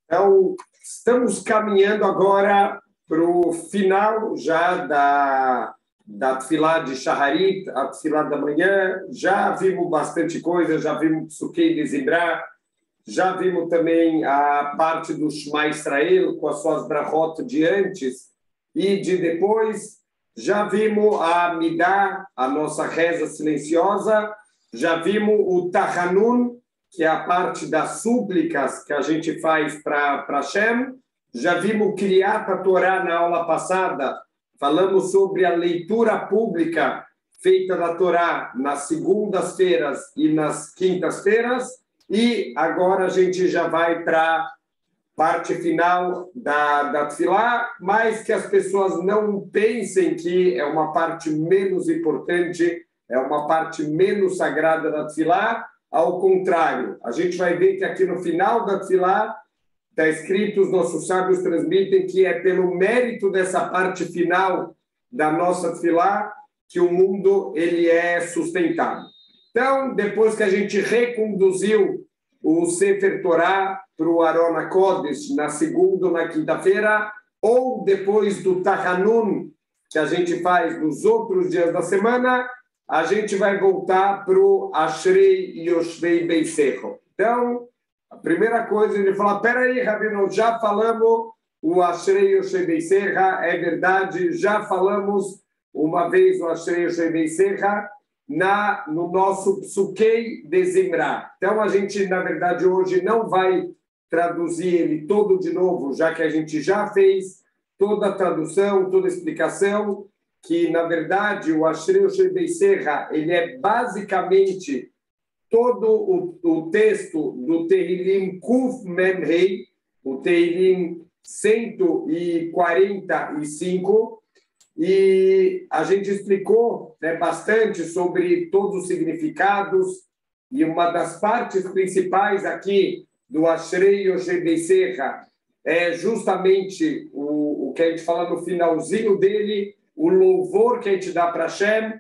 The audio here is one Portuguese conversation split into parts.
Então, estamos caminhando agora para o final já da Tefilá de Shaharit, a Tefilá da manhã. Já vimos bastante coisa, já vimos Psukei de Zimra, já vimos também a parte do Shema Israel, com as suas brachot de antes e de depois. Já vimos a Midá, a nossa reza silenciosa. Já vimos o Tahanun, que é a parte das súplicas que a gente faz para Hashem. Já vimos Kriyat HaTorah na aula passada. Falamos sobre a leitura pública feita da Torá nas segundas-feiras e nas quintas-feiras. E agora a gente já vai para a parte final da Tefilá, mas que as pessoas não pensem que é uma parte menos importante, é uma parte menos sagrada da Tefilá. Ao contrário, a gente vai ver que aqui no final da Tefilá está escrito, os nossos sábios transmitem que é pelo mérito dessa parte final da nossa Tefilá que o mundo ele é sustentado. Então, depois que a gente reconduziu o Sefer Torah para o Aron HaKodesh na segunda ou na quinta-feira, ou depois do Tahanun, que a gente faz nos outros dias da semana, a gente vai voltar para o Ashrei Yoshvei Beisecho. Então, a primeira coisa, ele fala, peraí, Rabino, já falamos o Ashrei Yoshvei Beisecho, é verdade, já falamos uma vez o Ashrei Yoshvei Beisecho no nosso Psukei de Zimra. Então, a gente, na verdade, hoje não vai traduzir ele todo de novo, já que a gente já fez toda a tradução, toda a explicação, que, na verdade, o Ashrei Yoshvei Beisecho, ele é basicamente todo o texto do Tehilim Kuf Mem Rei, o Tehilim 145, e a gente explicou bastante sobre todos os significados, e uma das partes principais aqui do Ashrei Yoshvei Beisecho é justamente o que a gente fala no finalzinho dele, o louvor que a gente dá para Hashem,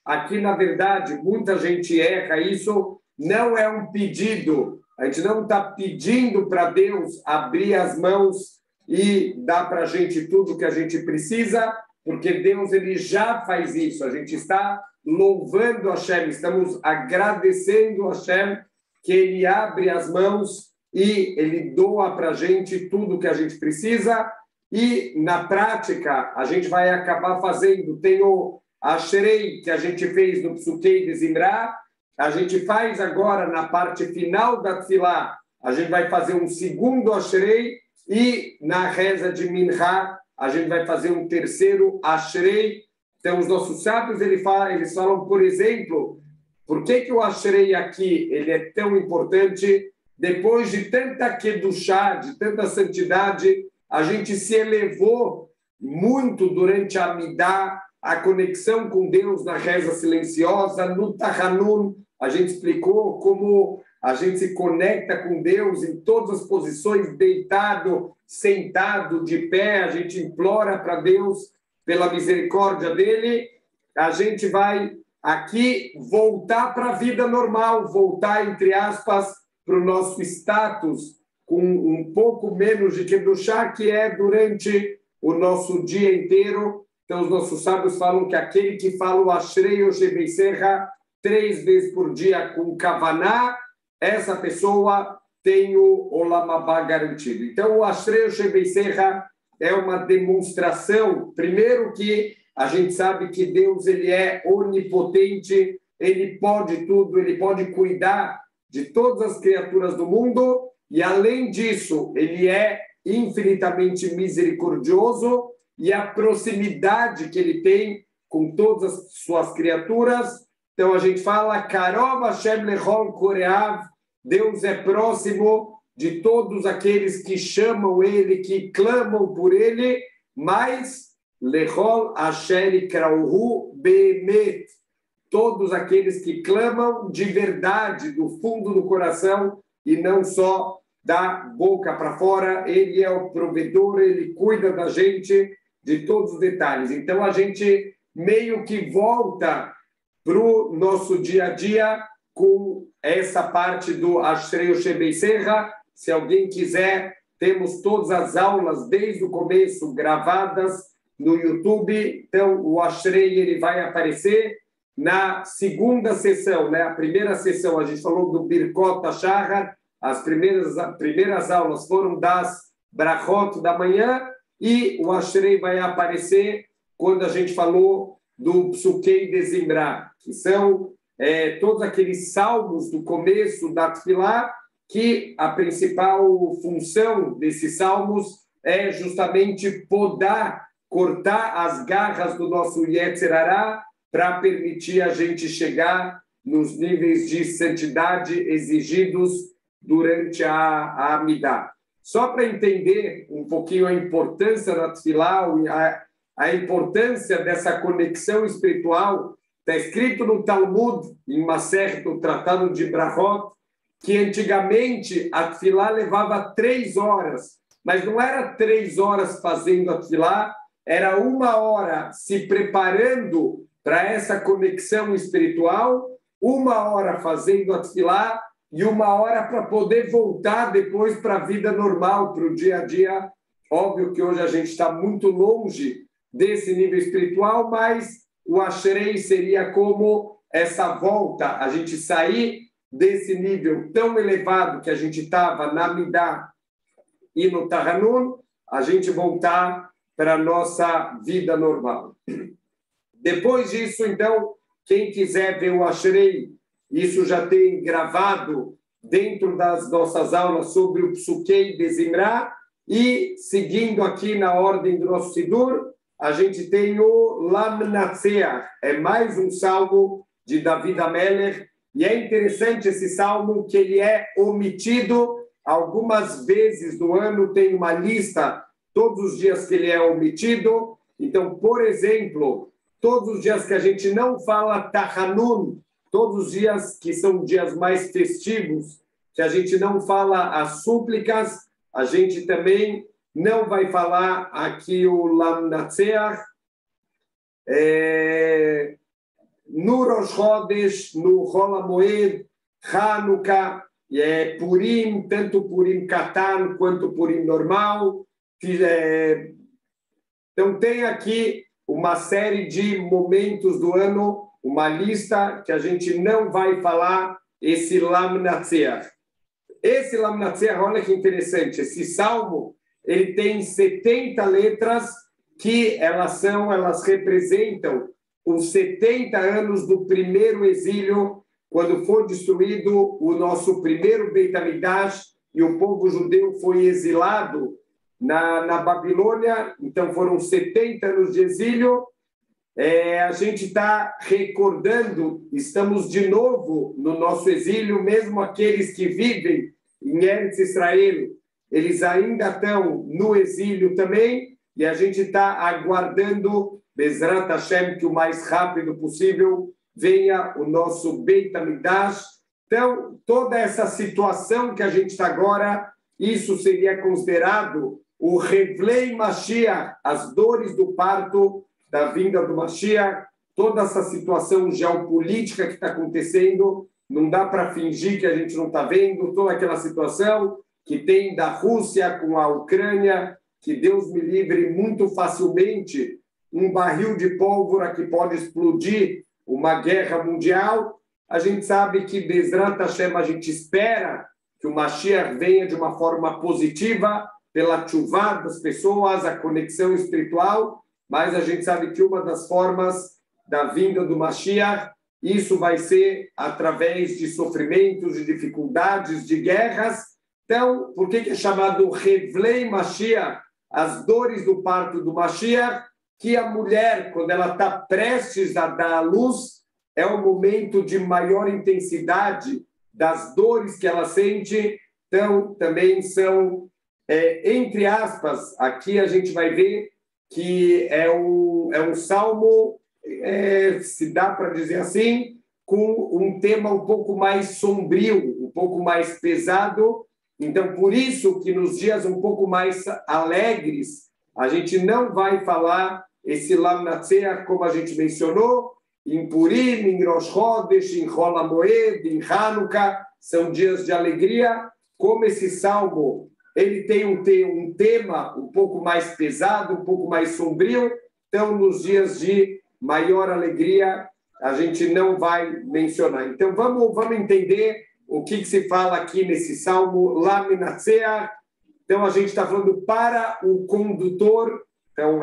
aqui, na verdade, muita gente erra isso, não é um pedido, a gente não está pedindo para Deus abrir as mãos e dar para a gente tudo que a gente precisa, porque Deus ele já faz isso, a gente está louvando Hashem, estamos agradecendo a Hashem que ele abre as mãos e ele doa para a gente tudo que a gente precisa. E, na prática, a gente vai acabar fazendo. Tem o Ashrei, que a gente fez no Psukei de Zimra. A gente faz agora, na parte final da Tefilá, a gente vai fazer um segundo Ashrei. E, na reza de Minha, a gente vai fazer um terceiro Ashrei. Então, os nossos sábios, eles falam, por exemplo, por que o Ashrei aqui ele é tão importante? Depois de tanta kedushá, de tanta santidade, a gente se elevou muito durante a Midá, a conexão com Deus na reza silenciosa, no Tahanun, a gente explicou como a gente se conecta com Deus em todas as posições, deitado, sentado, de pé, a gente implora para Deus pela misericórdia dele. A gente vai aqui voltar para a vida normal, voltar, entre aspas, para o nosso status com um pouco menos de kedushá, que é durante o nosso dia inteiro. Então, os nossos sábios falam que aquele que fala o Ashrei Yoshvei Beisecho 3 vezes por dia com kavaná, essa pessoa tem o Olam Haba garantido. Então, o Ashrei Yoshvei Beisecho é uma demonstração, primeiro, que a gente sabe que Deus ele é onipotente, ele pode tudo, ele pode cuidar de todas as criaturas do mundo, e além disso, ele é infinitamente misericordioso, e a proximidade que ele tem com todas as suas criaturas. Então a gente fala, Karov Hashem lechol koreav, Deus é próximo de todos aqueles que chamam ele, que clamam por ele, mas lechol asher krauhu beemet, todos aqueles que clamam de verdade, do fundo do coração, e não só da boca para fora. Ele é o provedor, ele cuida da gente, de todos os detalhes. Então, a gente meio que volta para o nosso dia a dia com essa parte do Ashrei Shebei Serra. Se alguém quiser, temos todas as aulas desde o começo gravadas no YouTube. Então, o Ashrei ele vai aparecer na segunda sessão, né? A primeira sessão a gente falou do Birkot HaShahar, as primeiras aulas foram das Brachot da manhã, e o Ashrei vai aparecer quando a gente falou do Psukei de Zimra, que são todos aqueles salmos do começo da Tefilá, que a principal função desses salmos é justamente podar, cortar as garras do nosso Yetzer Hará para permitir a gente chegar nos níveis de santidade exigidos durante a Amidah. Só para entender um pouquinho a importância da Tefilá, a importância dessa conexão espiritual, está escrito no Talmud, em Masechet, o Tratado de Brachot, que antigamente a Tefilá levava 3 horas, mas não era 3 horas fazendo a Tefilá, era 1 hora se preparando para essa conexão espiritual, 1 hora fazendo a Tefilá e 1 hora para poder voltar depois para a vida normal, para o dia a dia. Óbvio que hoje a gente está muito longe desse nível espiritual, mas o Ashrei seria como essa volta, a gente sair desse nível tão elevado que a gente estava na Midah e no Tahanun, a gente voltar para a nossa vida normal. Depois disso, então, quem quiser ver o Ashrei, isso já tem gravado dentro das nossas aulas sobre o Psukei de Zimra, e seguindo aqui na ordem do nosso Sidur, a gente tem o Lamnatseach, é mais um salmo de David HaMelech, e é interessante esse salmo que ele é omitido algumas vezes no ano, tem uma lista todos os dias que ele é omitido. Então, por exemplo, todos os dias que a gente não fala Tahanun, todos os dias que são dias mais festivos, que a gente não fala as súplicas, a gente também não vai falar aqui o Lamnatseach. No Rosh Chodesh, no Chol HaMoed, Hanukkah, Purim, tanto Purim Katan quanto Purim normal. Então, tem aqui uma série de momentos do ano, uma lista que a gente não vai falar esse Lamnatseach. Esse Lamnatseach, olha que interessante, esse salmo, ele tem 70 letras que elas representam os 70 anos do primeiro exílio, quando foi destruído o nosso primeiro Beit HaMikdash e o povo judeu foi exilado na Babilônia. Então foram 70 anos de exílio. A gente está recordando, estamos de novo no nosso exílio, mesmo aqueles que vivem em Eretz Israel, eles ainda estão no exílio também, e a gente está aguardando, Bezrat Hashem, que o mais rápido possível venha o nosso Beit HaMikdash. Então, toda essa situação que a gente está agora, isso seria considerado o Revlei Mashiach, as dores do parto da vinda do Mashiach, toda essa situação geopolítica que está acontecendo, não dá para fingir que a gente não está vendo, toda aquela situação que tem da Rússia com a Ucrânia, que Deus me livre muito facilmente, um barril de pólvora que pode explodir uma guerra mundial. A gente sabe que Bezrat Hashem, a gente espera que o Mashiach venha de uma forma positiva, pela tshuva das pessoas, a conexão espiritual, mas a gente sabe que uma das formas da vinda do Mashiach, isso vai ser através de sofrimentos, de dificuldades, de guerras. Então, por que é chamado Revlei Mashiach, as dores do parto do Mashiach? Que a mulher, quando ela está prestes a dar à luz, é o momento de maior intensidade das dores que ela sente. Então, também são, entre aspas, aqui a gente vai ver que é um salmo, se dá para dizer assim, com um tema um pouco mais sombrio, um pouco mais pesado. Então, por isso que nos dias um pouco mais alegres, a gente não vai falar esse Lamnatseach, como a gente mencionou, em Purim, em Rosh Chodesh, em Chol HaMoed, em Hanukkah, são dias de alegria. Como esse salmo ele tem um tema um pouco mais pesado, um pouco mais sombrio, então nos dias de maior alegria a gente não vai mencionar. Então vamos entender o que se fala aqui nesse salmo, Laminatzea. Então a gente está falando para o condutor, então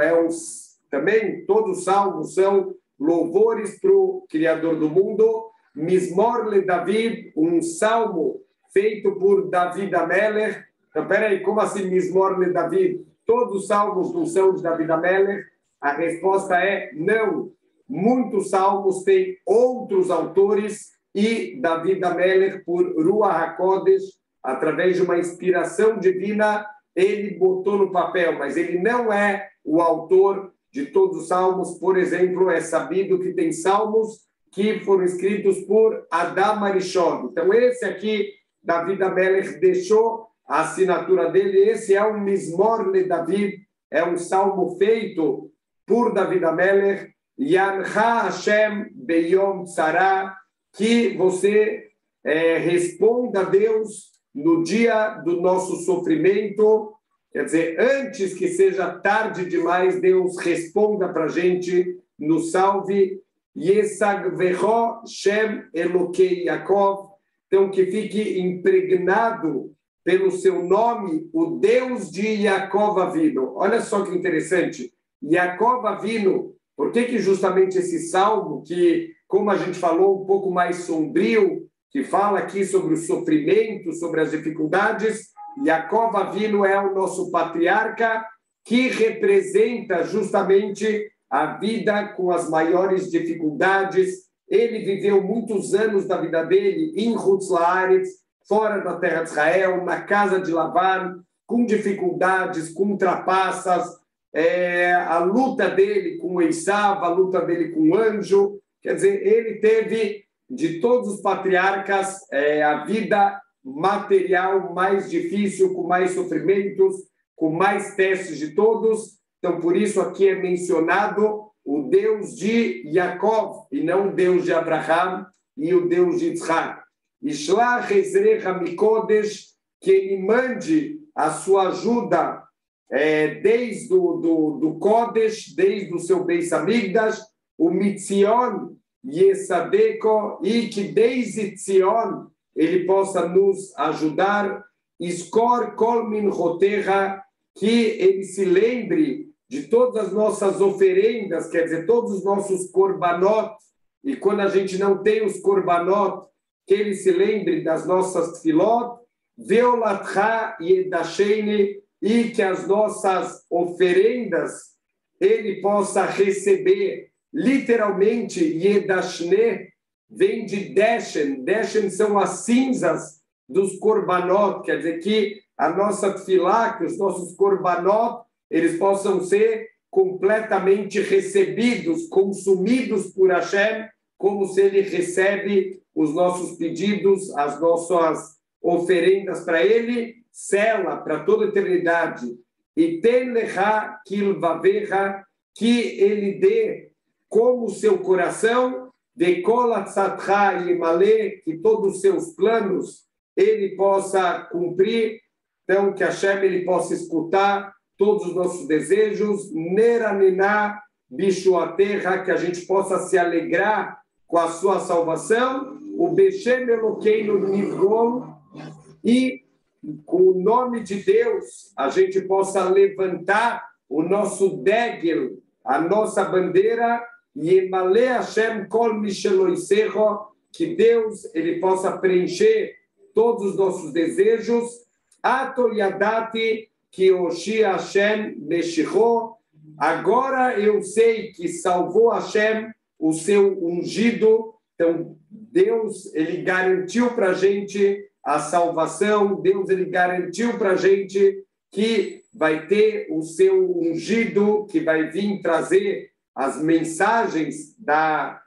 também todos os salmos são louvores para o Criador do mundo. Mismor le David, um salmo feito por David Amelech. Então, peraí, como assim Mismor le David? Todos os salmos não são de David Amelech? A resposta é não. Muitos salmos têm outros autores e David Amelech, por Ruach HaKodesh, através de uma inspiração divina, ele botou no papel, mas ele não é o autor de todos os salmos. Por exemplo, é sabido que tem salmos que foram escritos por Adam Arishon. Então, esse aqui, David Amelech deixou a assinatura dele. Esse é um Mismor le David, é um salmo feito por David Amelech. Yancha Hashem beyom tzara, que você responda a Deus no dia do nosso sofrimento. Quer dizer, antes que seja tarde demais, Deus responda para a gente, nos salve. Yesagvecho Shem Elokei Yaakov, então que fique impregnado pelo seu nome, o Deus de Yaakov Avinu. Olha só que interessante, Yaakov Avinu, por que justamente esse salmo, que, como a gente falou, um pouco mais sombrio, que fala aqui sobre o sofrimento, sobre as dificuldades, Yaakov Avinu é o nosso patriarca, que representa justamente a vida com as maiores dificuldades. Ele viveu muitos anos da vida dele em Chutz La'aretz, fora da terra de Israel, na casa de Lavan, com dificuldades, com trapaças, a luta dele com Esav, a luta dele com o anjo. Quer dizer, ele teve, de todos os patriarcas, a vida material mais difícil, com mais sofrimentos, com mais testes de todos. Então, por isso aqui é mencionado o Deus de Yaakov, e não o Deus de Abraham e o Deus de Yitzhak. Ishlach Ezrecha Mikodesh, que ele mande a sua ajuda desde do Kodesh, desde o seu Beis Hamikdash, o Mitzion Yesadeko, e que desde Tzion ele possa nos ajudar. Iskor Kol Minchotecha, que ele se lembre de todas as nossas oferendas, quer dizer, todos os nossos korbanot, e quando a gente não tem os korbanot, que ele se lembre das nossas tfilot, veolatcha yedashene, e que as nossas oferendas ele possa receber, literalmente, yedashne, vem de deshen, deshen são as cinzas dos korbanot, quer dizer que a nossa tfilá, que os nossos korbanot, eles possam ser completamente recebidos, consumidos por Hashem, como se ele recebe os nossos pedidos, as nossas oferendas para ele, sela para toda a eternidade. E ten lecha kilvavecha, que ele dê como o seu coração, de kolatzatcha yemale, que todos os seus planos ele possa cumprir. Então, que Hashem ele possa escutar todos os nossos desejos, Neranina Bishuaterra, que a gente possa se alegrar com a sua salvação, o Beshem Elokeinu Nivgol, e com o nome de Deus a gente possa levantar o nosso degel, a nossa bandeira, Yemale Hashem Kol Misheloisecho, que Deus ele possa preencher todos os nossos desejos, Ato Yadati, que Oshi Hashem Meshicho, agora eu sei que salvou Hashem, o seu ungido. Então, Deus, ele garantiu para a gente a salvação, Deus, ele garantiu para a gente que vai ter o seu ungido, que vai vir trazer as mensagens da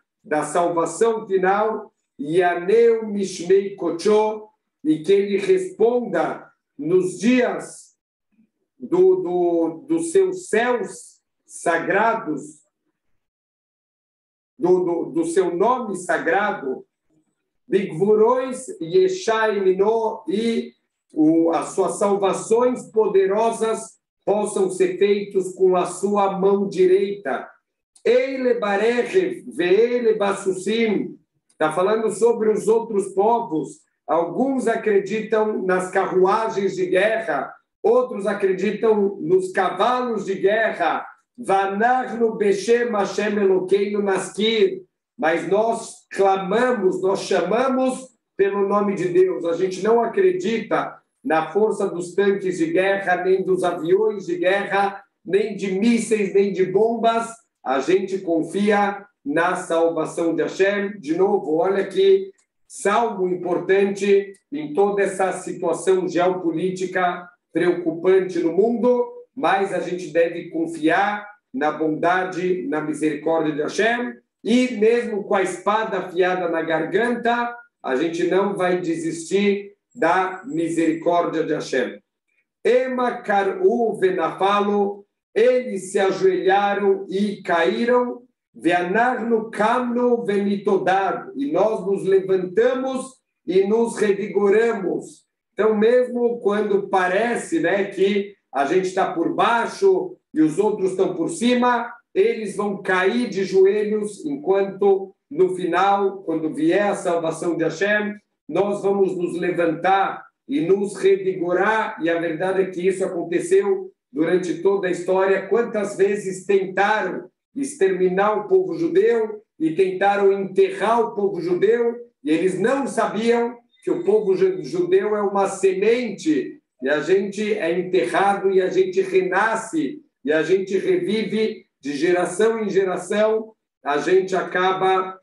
salvação final, Yaneu Mishmei Kocho, e que ele responda nos dias dos seus céus sagrados, do seu nome sagrado, Bigvurois Yeshai Mino, e as suas salvações poderosas possam ser feitas com a sua mão direita. Eile Barechev, Veele Bassusim, está falando sobre os outros povos. Alguns acreditam nas carruagens de guerra, outros acreditam nos cavalos de guerra. Vanarno Beshem Hashem Elokeinu Naskir. Mas nós clamamos, nós chamamos pelo nome de Deus. A gente não acredita na força dos tanques de guerra, nem dos aviões de guerra, nem de mísseis, nem de bombas. A gente confia na salvação de Hashem. De novo, olha que salmo importante em toda essa situação geopolítica preocupante no mundo, mas a gente deve confiar na bondade, na misericórdia de Hashem, e mesmo com a espada afiada na garganta, a gente não vai desistir da misericórdia de Hashem. Ema karu venafalo, eles se ajoelharam e caíram, veanarnu kamnu venitodar, e nós nos levantamos e nos revigoramos. Então, mesmo quando parece, né, que a gente está por baixo e os outros estão por cima, eles vão cair de joelhos, enquanto no final, quando vier a salvação de Hashem, nós vamos nos levantar e nos revigorar. E a verdade é que isso aconteceu durante toda a história. Quantas vezes tentaram exterminar o povo judeu e tentaram enterrar o povo judeu, e eles não sabiam que o povo judeu é uma semente, e a gente é enterrado e a gente renasce, e a gente revive de geração em geração, a gente acaba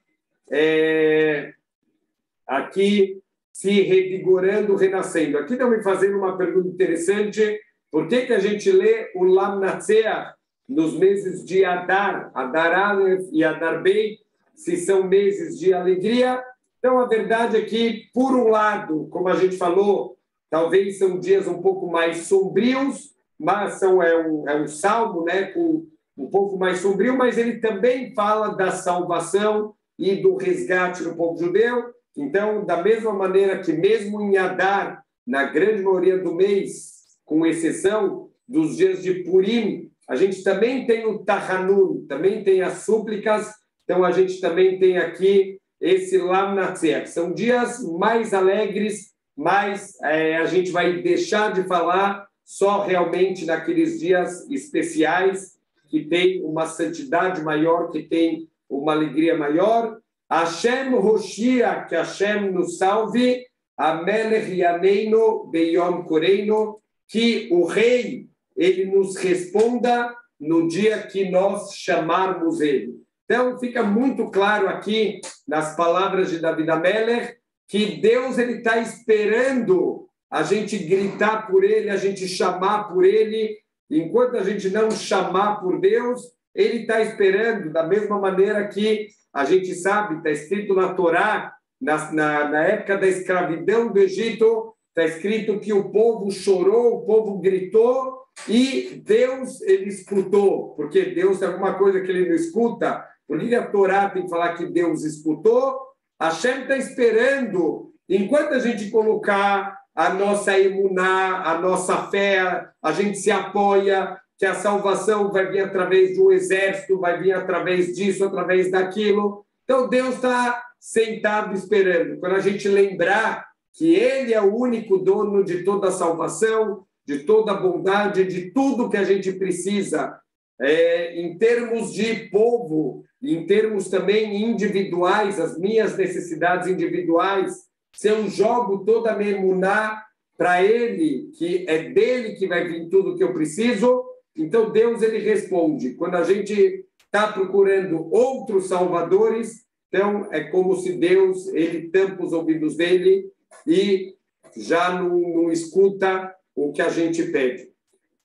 aqui se revigorando, renascendo. Aqui estão me fazendo uma pergunta interessante: por que a gente lê o Lam Natseach nos meses de Adar, Adar Aleph e Adar Bey, se são meses de alegria? Então, a verdade é que, por um lado, como a gente falou, talvez são dias um pouco mais sombrios, mas é um salmo, né, com um pouco mais sombrio, mas ele também fala da salvação e do resgate do povo judeu. Então, da mesma maneira que mesmo em Adar, na grande maioria do mês, com exceção dos dias de Purim, a gente também tem o Tahanun, também tem as súplicas, então a gente também tem aqui esse Lam Natseach. São dias mais alegres, mas a gente vai deixar de falar só realmente naqueles dias especiais, que tem uma santidade maior, que tem uma alegria maior. Hashem Hoshia, que Hashem nos salve, Amelech Yaneinu Beyom Koreinu, que o rei, ele nos responda no dia que nós chamarmos ele. Então, fica muito claro aqui, nas palavras de David Amelech, que Deus está esperando a gente gritar por ele, a gente chamar por ele. Enquanto a gente não chamar por Deus, ele está esperando, da mesma maneira que a gente sabe, está escrito na Torá, na época da escravidão do Egito, está escrito que o povo chorou, o povo gritou, e Deus, ele escutou, porque Deus tem alguma coisa que ele não escuta. Por que a Torá tem que falar que Deus escutou? Hashem está esperando, enquanto a gente colocar a nossa emuná, a nossa fé, a gente se apoia, que a salvação vai vir através do exército, vai vir através disso, através daquilo. Então, Deus está sentado esperando. Quando a gente lembrar que Ele é o único dono de toda a salvação, de toda a bondade, de tudo que a gente precisa, em termos de povo, em termos também individuais, as minhas necessidades individuais, se eu jogo toda a minha emuná para Ele, que é dele que vai vir tudo que eu preciso, então Deus, ele responde. Quando a gente está procurando outros salvadores, então é como se Deus, ele tampa os ouvidos dele e já não escuta o que a gente pede.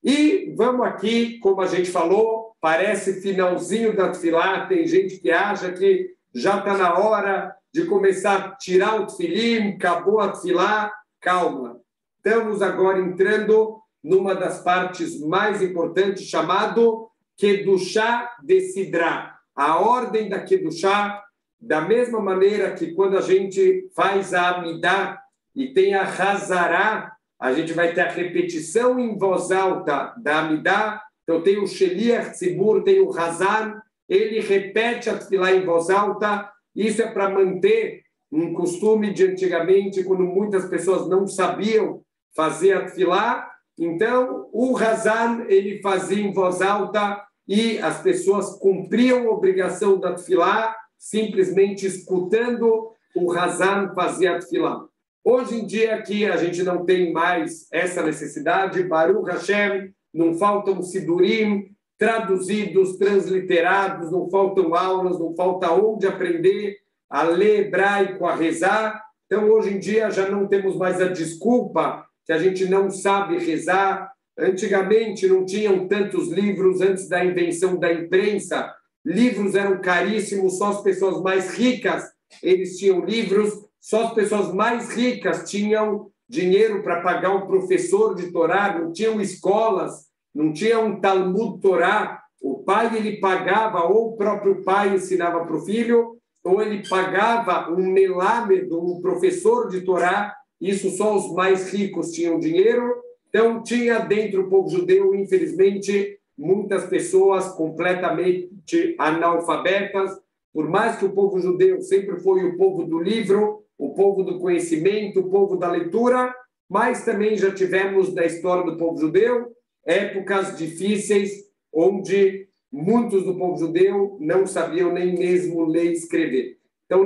E vamos aqui, como a gente falou, parece finalzinho da tefilá, tem gente que acha que já está na hora de começar a tirar o tefilim, acabou a tefilá. Calma, estamos agora entrando numa das partes mais importantes, chamado Kedushá de Sidrá. a ordem da Kedushá, da mesma maneira que quando a gente faz a Amidah e tem a Hazará, a gente vai ter a repetição em voz alta da Amidah. Então tem o Sheliach Tzibur, tem o Hazan, ele repete a Tefilá em voz alta. Isso é para manter um costume de antigamente, quando muitas pessoas não sabiam fazer a Tefilá. Então, o Hazan, ele fazia em voz alta e as pessoas cumpriam a obrigação da Tefilá, simplesmente escutando o Hazan fazer a Tefilá. Hoje em dia, aqui, a gente não tem mais essa necessidade. Baruch Hashem, não faltam sidurim traduzidos, transliterados, não faltam aulas, não falta onde aprender a ler hebraico, a rezar. Então, hoje em dia, já não temos mais a desculpa que a gente não sabe rezar. Antigamente, não tinham tantos livros antes da invenção da imprensa. Livros eram caríssimos, só as pessoas mais ricas eles tinham livros, só as pessoas mais ricas tinham dinheiro para pagar um professor de Torá, não tinham escolas, não tinha um Talmud Torá. O pai, ele pagava, ou o próprio pai ensinava para o filho, ou ele pagava um melamed, um professor de Torá. Isso só os mais ricos tinham dinheiro. Então, tinha dentro do povo judeu, infelizmente, muitas pessoas completamente analfabetas. Por mais que o povo judeu sempre foi o povo do livro, o povo do conhecimento, o povo da leitura, mas também já tivemos na história do povo judeu épocas difíceis onde muitos do povo judeu não sabiam nem mesmo ler e escrever. Então,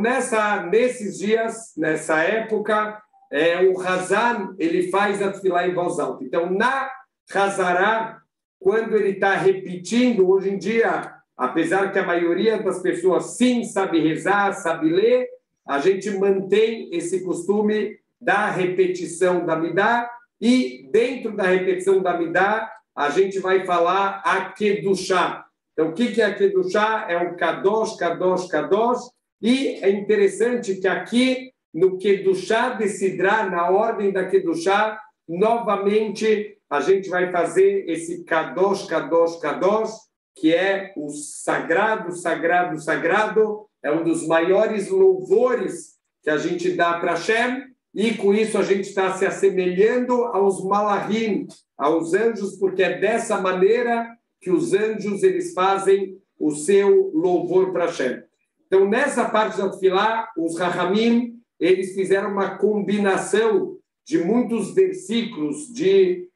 nesses dias, nessa época, o Hazan, ele faz a Tefilá em voz alta. Então, na Hazará, quando ele está repetindo, hoje em dia, apesar que a maioria das pessoas sim sabe rezar, sabe ler, a gente mantém esse costume da repetição da Amidah, e dentro da repetição da Amidah, a gente vai falar a Kedushá. Então, o que é a Kedushá? É o Kadosh, Kadosh, Kadosh, e é interessante que aqui, no Kedushá de Sidrá, na ordem da Kedushá, novamente a gente vai fazer esse Kadosh, Kadosh, Kadosh, que é o sagrado, sagrado, sagrado, é um dos maiores louvores que a gente dá para Hashem, e com isso a gente está se assemelhando aos malachim, aos anjos, porque é dessa maneira que os anjos eles fazem o seu louvor para Hashem. Então, nessa parte da Tefilá, os Rahamim, eles fizeram uma combinação de muitos versículos, de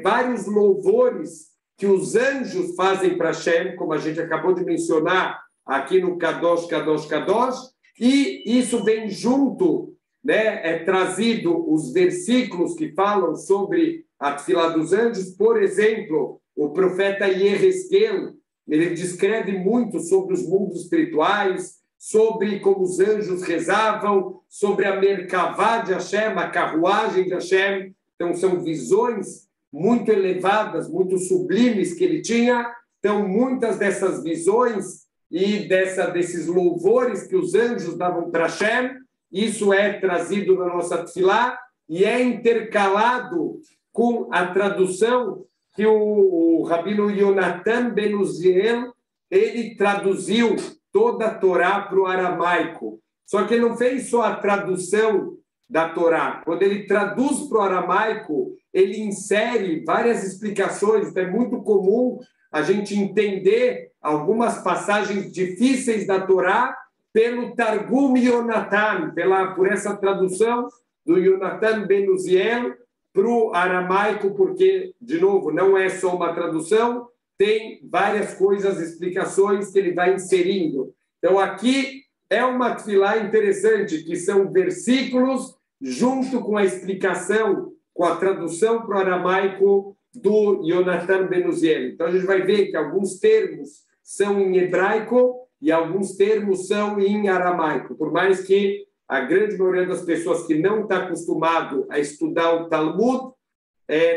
vários louvores que os anjos fazem para Hashem, como a gente acabou de mencionar aqui no Kadosh, Kadosh, Kadosh, e isso vem junto, é trazido os versículos que falam sobre a Tefilá dos anjos. Por exemplo, o profeta Yehezkel, ele descreve muito sobre os mundos espirituais, sobre como os anjos rezavam, sobre a Merkavá de Hashem, a carruagem de Hashem. Então, são visões muito elevadas, muito sublimes que ele tinha. Então, muitas dessas visões e desses louvores que os anjos davam para Hashem, isso é trazido na nossa Tefilá e é intercalado com a tradução que o Rabino Yonatan Ben Uziel, ele traduziu toda a Torá para o aramaico. Só que ele não fez só a tradução da Torá. Quando ele traduz para o aramaico, ele insere várias explicações. Então, é muito comum a gente entender algumas passagens difíceis da Torá pelo Targum Yonatan, por essa tradução do Yonatan Ben Uziel para o aramaico, porque, de novo, não é só uma tradução, tem várias coisas, explicações que ele vai inserindo. Então, aqui é uma tefilá interessante, que são versículos junto com a explicação, com a tradução para o aramaico do Yonatan Ben Uziel. Então, a gente vai ver que alguns termos são em hebraico e alguns termos são em aramaico. Por mais que a grande maioria das pessoas que não está acostumado a estudar o Talmud,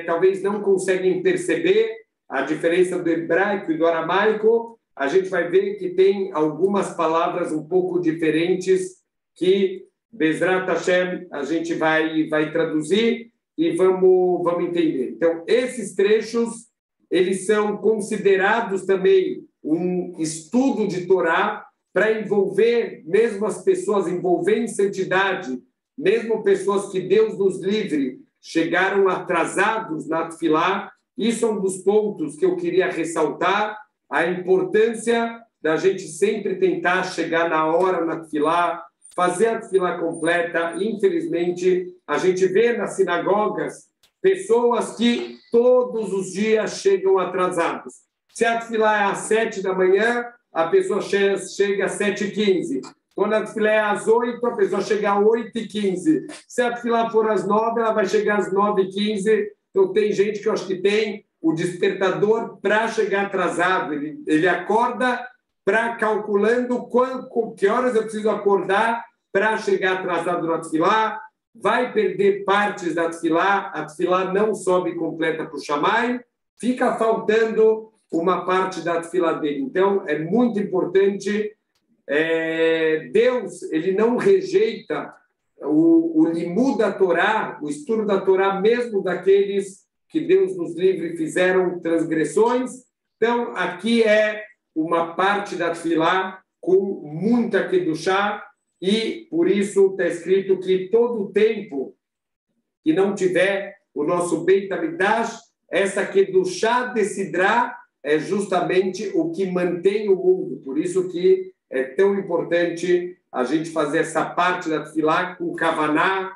talvez não conseguem perceber a diferença do hebraico e do aramaico. A gente vai ver que tem algumas palavras um pouco diferentes que, Bezrat Hashem, a gente vai traduzir e vamos entender. Então, esses trechos, eles são considerados também um estudo de Torá para envolver mesmo as pessoas, envolver em santidade, mesmo pessoas que Deus nos livre, chegaram atrasados na Tefilá. Isso é um dos pontos que eu queria ressaltar, a importância da gente sempre tentar chegar na hora na Tefilá, fazer a Tefilá completa. Infelizmente, a gente vê nas sinagogas pessoas que todos os dias chegam atrasados. Se a Tefilá é às 7 da manhã, a pessoa chega às 7h15. Quando a Tefilá é às 8, a pessoa chega às 8h15. Se a Tefilá for às 9, ela vai chegar às 9h15. Então, tem gente que eu acho que tem o despertador para chegar atrasado. Ele acorda para calculando que horas eu preciso acordar para chegar atrasado na Tefilá. Vai perder partes da Tefilá. A Tefilá não sobe completa para o Shammai. Fica faltando uma parte da Tefilá dele. Então, é muito importante. Deus, ele não rejeita o limud da Torá, o estudo da Torá, mesmo daqueles que Deus nos livre fizeram transgressões. Então, aqui é uma parte da Tefilá com muita kedushá, e por isso está escrito que todo o tempo que não tiver o nosso Beit HaMikdash, essa kedushá de Sidrá é justamente o que mantém o mundo. Por isso que é tão importante a gente fazer essa parte da Tefilá com kavaná,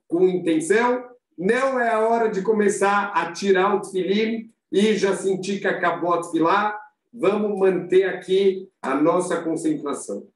com intenção. Não é a hora de começar a tirar o tefilim e já sentir que acabou a Tefilá. Vamos manter aqui a nossa concentração.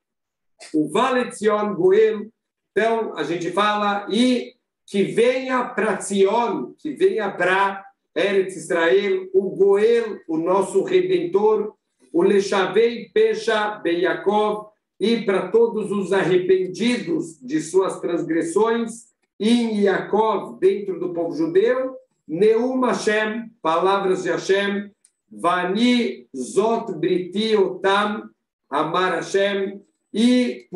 O Vale Tzion Goel, então a gente fala, e que venha para Tzion, que venha para Eretz Israel, o Goel, o nosso Redentor, o Lechavei Pesha Beyakov, e para todos os arrependidos de suas transgressões, em Yaakov, dentro do povo judeu, Neum Hashem, palavras de Hashem, Vani Zot Briti Otam, Amar Hashem, e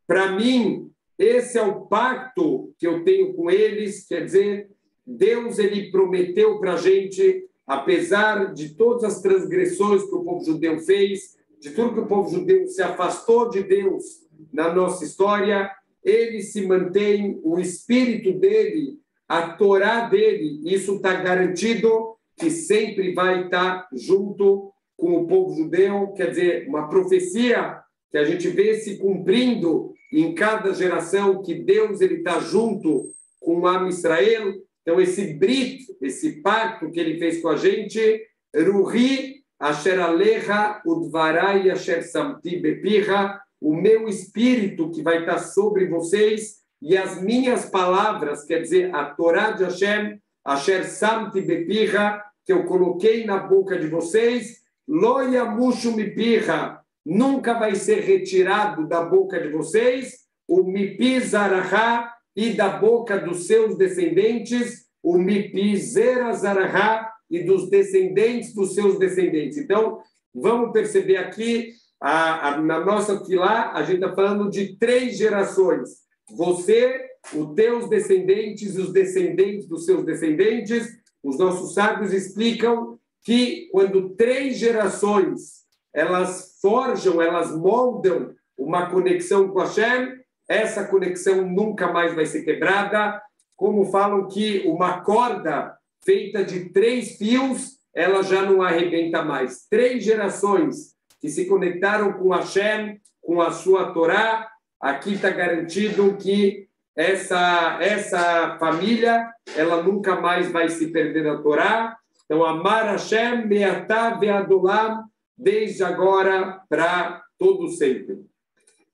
para mim, esse é o pacto que eu tenho com eles, quer dizer, Deus ele prometeu para a gente, apesar de todas as transgressões que o povo judeu fez, de tudo que o povo judeu se afastou de Deus na nossa história, ele se mantém, o espírito dele, a Torá dele, isso está garantido que sempre vai estar junto com o povo judeu, quer dizer, uma profecia que a gente vê se cumprindo em cada geração, que Deus ele está junto com o Am Israel. Então, esse brit, esse pacto que ele fez com a gente, Ruhi asher alecha udvarai asher samti bepicha, o meu espírito que vai estar sobre vocês e as minhas palavras, quer dizer, a Torá de Hashem, asher samti bepicha, que eu coloquei na boca de vocês, lo yamushu mipicha, nunca vai ser retirado da boca de vocês, o mipi zarahá, e da boca dos seus descendentes, o mipi zera zarahá, e dos descendentes dos seus descendentes. Então, vamos perceber aqui, na nossa Tefilá, a gente está falando de 3 gerações. Você, os teus descendentes e os descendentes dos seus descendentes. Os nossos sábios explicam que quando 3 gerações elas forjam, elas moldam uma conexão com Hashem, essa conexão nunca mais vai ser quebrada. Como falam que uma corda feita de 3 fios, ela já não arrebenta mais. 3 gerações que se conectaram com Hashem, com a sua Torá, aqui está garantido que essa família, ela nunca mais vai se perder da Torá. Então, Amar Hashem, Meatá Veadolam, desde agora para todo sempre.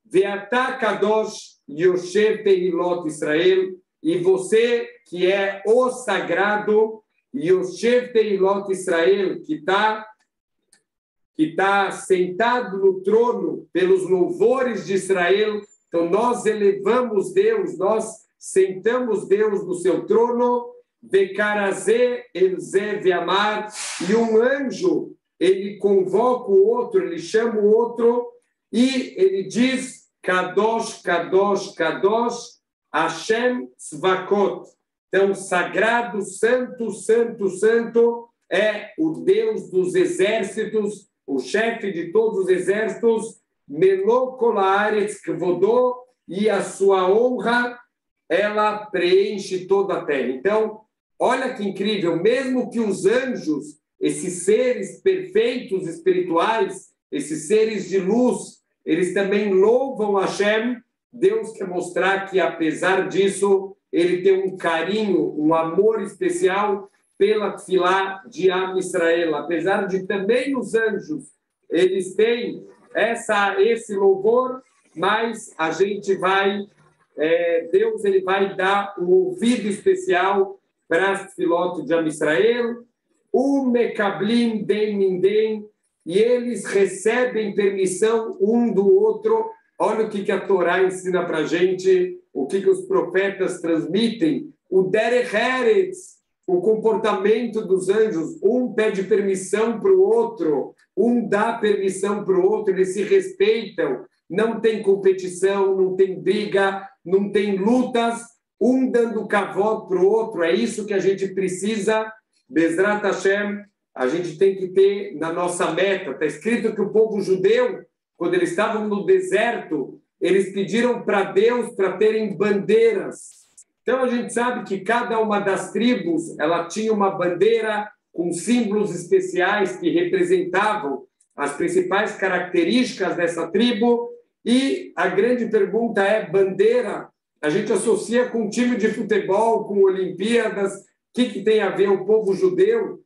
Veatá Kadosh Yoshev Tehilot Israel, e você que é o sagrado, Yoshev Tehilot Israel, que está sentado no trono pelos louvores de Israel. Então, nós elevamos Deus, nós sentamos Deus no seu trono, Bekarazé Elzé Veamar, e um anjo, ele convoca o outro, ele chama o outro, e ele diz, Kadosh, Kadosh, Kadosh, Hashem Tzvakot. Então, sagrado, santo, santo, santo, é o Deus dos exércitos. o chefe de todos os exércitos, Melokolaretz Kvodô, e a sua honra, ela preenche toda a terra. Então, olha que incrível, mesmo que os anjos, esses seres perfeitos espirituais, esses seres de luz, eles também louvam Hashem. Deus quer mostrar que, apesar disso, ele tem um carinho, um amor especial pela Tfilá de Am Israel. Apesar de também os anjos, eles têm esse louvor, mas a gente vai, Deus ele vai dar um ouvido especial para as Tfilot de Am Israel, o Mekablim Den Minden, e eles recebem permissão um do outro. Olha o que a Torá ensina para a gente, o que os profetas transmitem, o Derech Eretz, o comportamento dos anjos. Um pede permissão para o outro, um dá permissão para o outro, eles se respeitam, não tem competição, não tem briga, não tem lutas, um dando kavod para o outro. É isso que a gente precisa, Bezrat Hashem, a gente tem que ter na nossa meta. Está escrito que o povo judeu, quando eles estavam no deserto, eles pediram para Deus para terem bandeiras. Então, a gente sabe que cada uma das tribos, ela tinha uma bandeira com símbolos especiais que representavam as principais características dessa tribo. E a grande pergunta é, bandeira, a gente associa com time de futebol, com Olimpíadas. O que tem a ver o povo judeu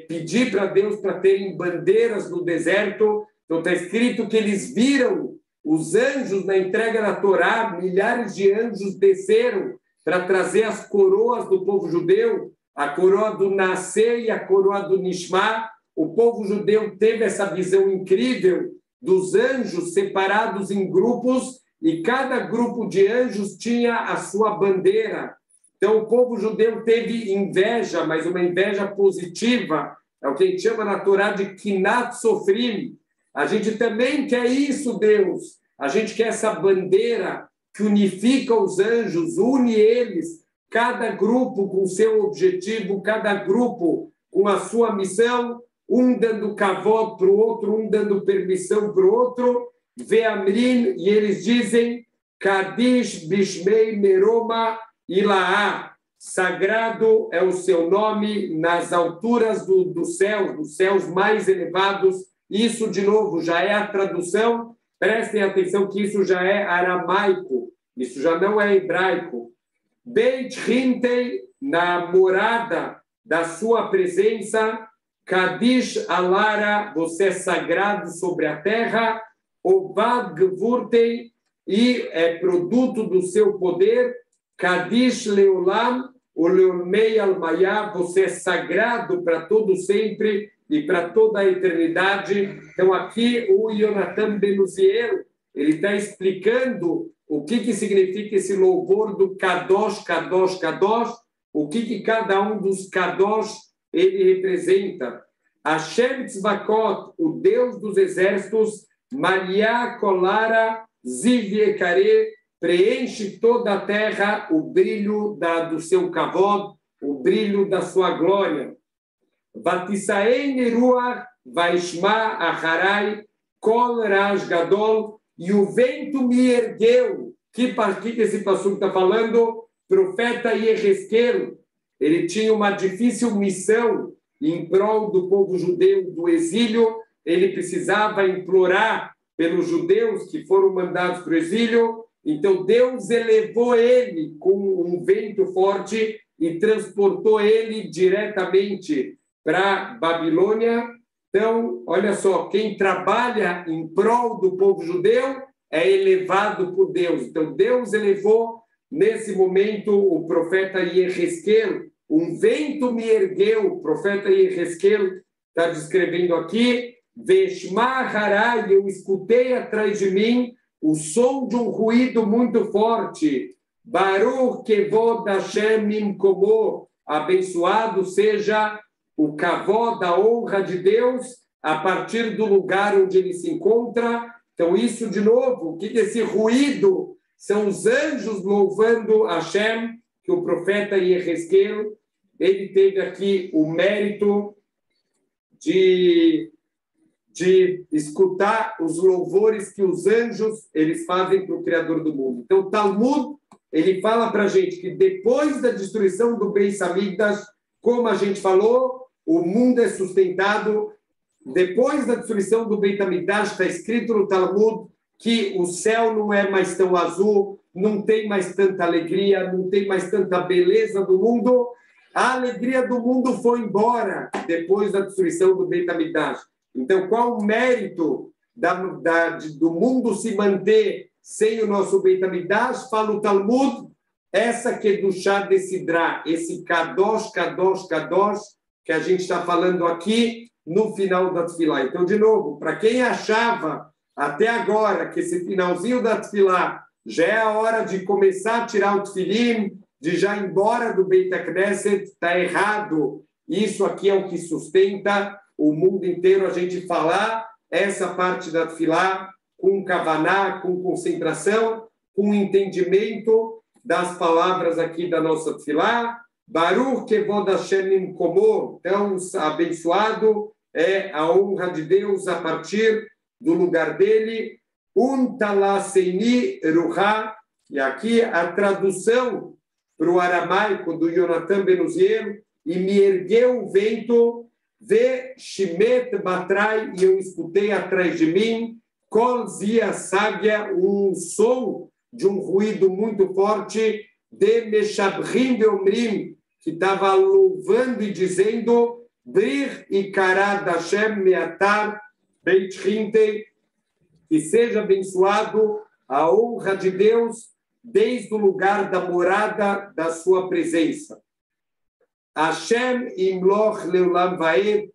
pedir para Deus para terem bandeiras no deserto? Então, está escrito que eles viram os anjos na entrega da Torá, milhares de anjos desceram para trazer as coroas do povo judeu, a coroa do Nascer e a coroa do Nishma. O povo judeu teve essa visão incrível dos anjos separados em grupos, e cada grupo de anjos tinha a sua bandeira. Então, o povo judeu teve inveja, mas uma inveja positiva, é o que a gente chama na Torá de Kinat Sofrim. A gente também quer isso, Deus. A gente quer essa bandeira que unifica os anjos, une eles, cada grupo com seu objetivo, cada grupo com a sua missão, um dando kavod para o outro, um dando permissão para o outro. Ve'amrin, e eles dizem, Kadish Bishmei Meroma Ilaá, sagrado é o seu nome nas alturas dos céus mais elevados. Isso, de novo, já é a tradução. Prestem atenção que isso já é aramaico, isso já não é hebraico. Beit Hintei, na morada da sua presença, Kadish Alara, você é sagrado sobre a terra, Ovad Gvurtei, e é produto do seu poder, Kadish Leolam, o Leomei Almayá, você é sagrado para todo sempre e para toda a eternidade. Então, aqui o Yonatan Benuziel, ele está explicando o que significa esse louvor do Kadosh, Kadosh, Kadosh, o que cada um dos Kadosh ele representa. Hashem Tzvakot, o Deus dos exércitos, Maria Kolara Ziviekare, preenche toda a terra o brilho do seu kavod, o brilho da sua glória. Vatisaei Neruach, Vaishma Aharai, Kol Raj Gadol, e o vento me ergueu. Que esse passuco está falando? Profeta Yehezkel, ele tinha uma difícil missão em prol do povo judeu do exílio. Ele precisava implorar pelos judeus que foram mandados para o exílio. Então, Deus elevou ele com um vento forte e transportou ele diretamente para Babilônia. Então, olha só, quem trabalha em prol do povo judeu é elevado por Deus. Então, Deus elevou, nesse momento, o profeta Yehezkel. Um vento me ergueu, o profeta Yehezkel está descrevendo aqui, Veshma Harai, eu escutei atrás de mim o som de um ruído muito forte. Baruch Kevod Hashem Mimkomo, abençoado seja o kavod, a honra de Deus, a partir do lugar onde ele se encontra. Então, isso, de novo, o que é esse ruído? São os anjos louvando Hashem, que o profeta Yehezkel, ele teve aqui o mérito de de escutar os louvores que os anjos eles fazem para o Criador do mundo. Então, o Talmud ele fala para a gente que depois da destruição do Beis Hamikdash, como a gente falou, o mundo é sustentado. Depois da destruição do Beit HaMikdash, está escrito no Talmud que o céu não é mais tão azul, não tem mais tanta alegria, não tem mais tanta beleza do mundo. A alegria do mundo foi embora depois da destruição do Beit HaMikdash. Então, qual o mérito do mundo se manter sem o nosso Beit HaMikdash? Fala o Talmud, essa Kedushá de Sidrá, esse Kadosh, Kadosh, Kadosh, que a gente está falando aqui no final da Tefilá. Então, de novo, para quem achava até agora que esse finalzinho da Tefilá já é a hora de começar a tirar o Tefilim, de já ir embora do Beit HaKnesset, está errado. Isso aqui é o que sustenta o mundo inteiro, a gente falar essa parte da Tefilá com kavaná, com concentração, com entendimento das palavras aqui da nossa Tefilá. Baruch Kevod Hashem Nimkomo, então abençoado é a honra de Deus a partir do lugar dele. Untalaseni Ruha, e aqui a tradução para o aramaico do Yonatan Ben-Uziel, e me ergueu o vento, ve shimet batrai, e eu escutei atrás de mim, kol zia sábia, um som de um ruído muito forte, de meshabrim beomrim, que estava louvando e dizendo, Brir e Karad Hashem Meatar Beit Rinte, que seja abençoado a honra de Deus desde o lugar da morada da sua presença. Hashem Imloch Leulam Vaed,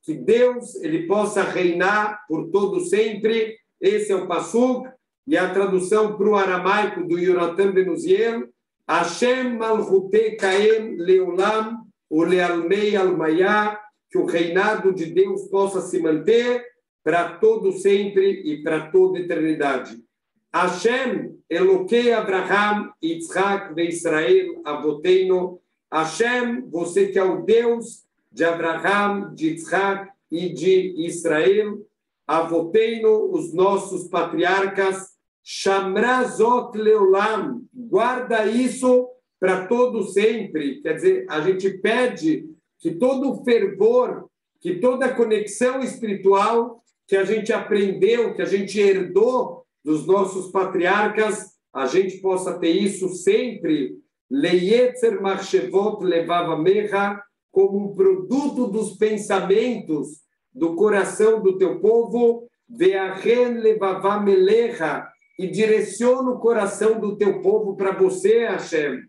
que Deus ele possa reinar por todo sempre. Esse é o Pasuk, e a tradução para o aramaico do Yonatan Ben-Uziel, Hashem Malchute Kaem Leulam o Lealmei Almayá, que o reinado de Deus possa se manter para todo sempre e para toda eternidade. Hashem, Eloquei Abraham, Yitzhak ve Israel, Avoteino. Hashem, você que é o Deus de Abraham, de Yitzhak e de Israel, Avoteino, os nossos patriarcas, Shamrazot Leolam, guarda isso para todo sempre. Quer dizer, a gente pede que todo o fervor, que toda a conexão espiritual que a gente aprendeu, que a gente herdou dos nossos patriarcas, a gente possa ter isso sempre. Leietzer Machshevot Levavamecha, como um produto dos pensamentos do coração do teu povo, Veachen Levavamelecha, e direciona o coração do teu povo para você, Hashem.